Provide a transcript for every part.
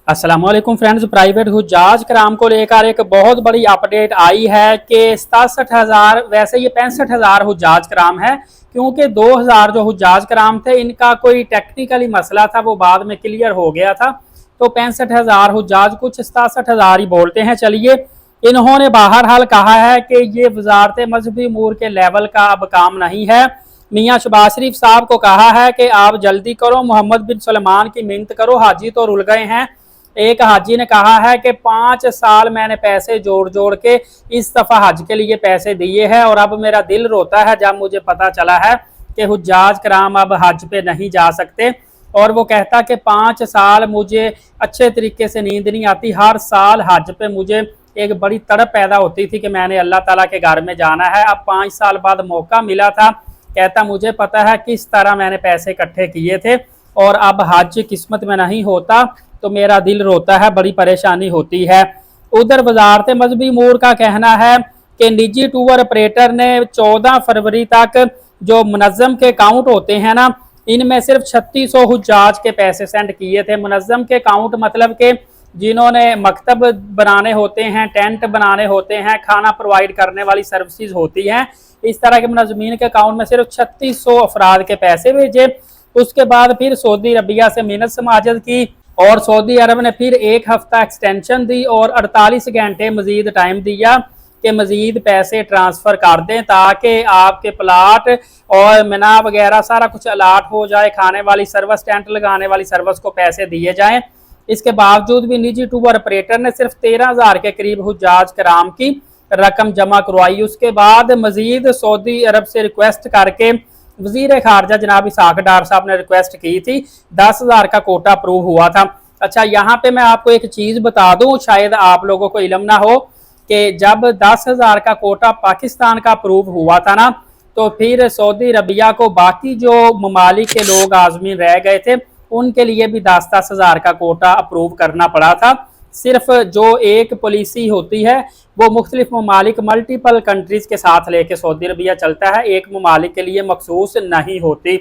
अस्सलामुअलैकुम friends, private हुज्जाज कराम को लेकर एक बहुत बड़ी अपडेट आई है कि 67,000 वैसे ये 65,000 हुज्जाज कराम है, क्योंकि 2,000 जो हुज्जाज कराम थे इनका कोई टेक्निकली मसला था, वो बाद में क्लियर हो गया था। तो 65,000 हुज्जाज कुछ 67,000 ही बोलते हैं। चलिए, इन्होंने बहरहाल कहा है कि ये वजारत मजहबी उमूर के लेवल का अब काम नहीं है। मियाँ शहबाज शरीफ साहब को कहा है कि आप जल्दी करो, मोहम्मद बिन सलमान की मिन्नत करो, हाजी तो रुल गए हैं। एक हाजी ने कहा है कि 5 साल मैंने पैसे जोड़ जोड़ के इस दफ़ा हज के लिए पैसे दिए हैं और अब मेरा दिल रोता है जब मुझे पता चला है कि हुज्जाज कराम अब हज पे नहीं जा सकते। और वो कहता कि 5 साल मुझे अच्छे तरीके से नींद नहीं आती, हर साल हज पे मुझे एक बड़ी तड़प पैदा होती थी कि मैंने अल्लाह ताला के घर में जाना है। अब 5 साल बाद मौका मिला था, कहता मुझे पता है किस तरह मैंने पैसे इकट्ठे किए थे और अब हज किस्मत में नहीं होता तो मेरा दिल रोता है, बड़ी परेशानी होती है। उधर वजारत मजहबी उमूर का कहना है कि निजी टूर ऑपरेटर ने 14 फरवरी तक जो मुनज़्ज़म के काउंट होते हैं ना, इनमें सिर्फ 3600 हुज्जाज के पैसे सेंड किए थे। मुनज़्ज़म के काउंट मतलब कि जिन्होंने मकतब बनाने होते हैं, टेंट बनाने होते हैं, खाना प्रोवाइड करने वाली सर्विसेज होती हैं, इस तरह के मुनज़्ज़मीन के अकाउंट में सिर्फ 3600 अफराद के पैसे भेजे। उसके बाद फिर सऊदी अरबिया से मिन्नत समाजत की और सऊदी अरब ने फिर 1 हफ्ता एक्सटेंशन दी और 48 घंटे मजीद टाइम दिया कि मजीद पैसे ट्रांसफ़र कर दें ताकि आपके प्लाट और मिना वगैरह सारा कुछ अलाट हो जाए, खाने वाली सर्विस, टेंट लगाने वाली सर्विस को पैसे दिए जाएं। इसके बावजूद भी निजी टूर ऑपरेटर ने सिर्फ 13,000 के करीब हुज्जाज कराम की रकम जमा करवाई। उसके बाद मजीद सऊदी अरब से रिक्वेस्ट करके वजीर खारजा जनाब इसहाक डार साहब ने रिक्वेस्ट की थी, 10,000 का कोटा अप्रूव हुआ था। अच्छा, यहाँ पे मैं आपको एक चीज़ बता दूँ, शायद आप लोगों को इल्म ना हो कि जब 10,000 का कोटा पाकिस्तान का अप्रूव हुआ था ना, तो फिर सऊदी अरबिया को बाकी जो ममालिक के लोग आज़मीन रह गए थे उनके लिए भी 10,000 का कोटा अप्रूव करना पड़ा था। सिर्फ जो एक पॉलिसी होती है वो मुख्तलिफ ममालिक, मल्टीपल कंट्रीज़ के साथ लेके सऊदी अरबिया चलता है, एक ममालिक के लिए मखसूस नहीं होती।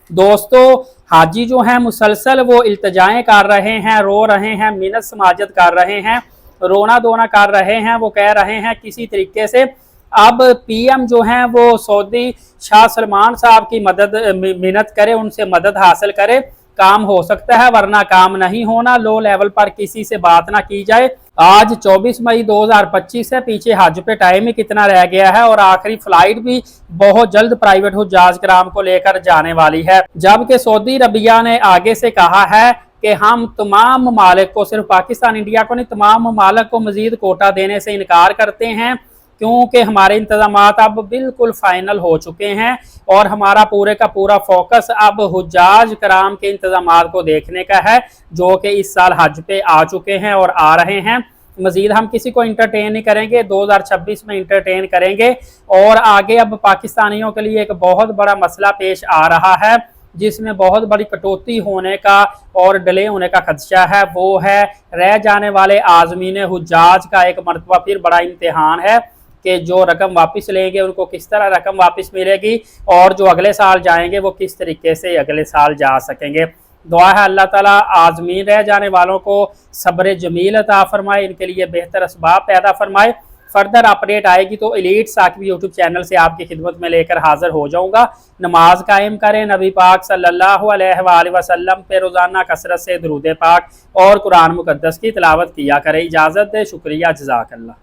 दोस्तों, हाजी जो हैं मुसलसल वो इल्तजाएँ कर रहे हैं, रो रहे हैं, मिन्नत समाजत कर रहे हैं, रोना धोना कर रहे हैं। वो कह रहे हैं किसी तरीके से अब पीएम जो हैं वो सऊदी शाह सलमान साहब की मदद मिन्नत करे, उनसे मदद हासिल करे, काम हो सकता है वरना काम नहीं होना। लो लेवल पर किसी से बात ना की जाए। आज 24 मई 2025 है, पीछे हज पे टाइम ही कितना रह गया है और आखिरी फ्लाइट भी बहुत जल्द प्राइवेट हुज्जाज कराम को लेकर जाने वाली है। जबकि सऊदी अरबिया ने आगे से कहा है कि हम तमाम ममालिक को, सिर्फ पाकिस्तान इंडिया को नहीं, तमाम ममालिक को मजीद कोटा देने से इनकार करते हैं, क्योंकि हमारे इंतजामात अब बिल्कुल फाइनल हो चुके हैं और हमारा पूरे का पूरा फोकस अब हुज्जाज कराम के इंतजामात को देखने का है, जो कि इस साल हज पे आ चुके हैं और आ रहे हैं। मजीद हम किसी को इंटरटेन नहीं करेंगे, 2026 में इंटरटेन करेंगे। और आगे अब पाकिस्तानियों के लिए एक बहुत बड़ा मसला पेश आ रहा है जिसमें बहुत बड़ी कटौती होने का और डिले होने का खदशा है। वो है रह जाने वाले आज़मीन हुज्जाज का एक मरतबा फिर बड़ा इम्तिहान है कि जो रकम वापस लेंगे उनको किस तरह रकम वापस मिलेगी और जो अगले साल जाएंगे वो किस तरीके से अगले साल जा सकेंगे। दुआ है अल्लाह ताला आज़मीन रह जाने वालों को सब्र जमील अता फरमाए, इनके लिए बेहतर असबाब पैदा फरमाए। फर्दर अपडेट आएगी तो एलीट साकिब यूट्यूब चैनल से आपकी खिदमत में लेकर हाजिर हो जाऊंगा। नमाज कायम करें, नबी पाक सल्लल्लाहु अलैहि वसल्लम पे रोज़ाना कसरत से दुरूद पाक और कुरान मुकद्दस की तिलावत किया करें। इजाज़त दे, शुक्रिया, जज़ाकल्लाह।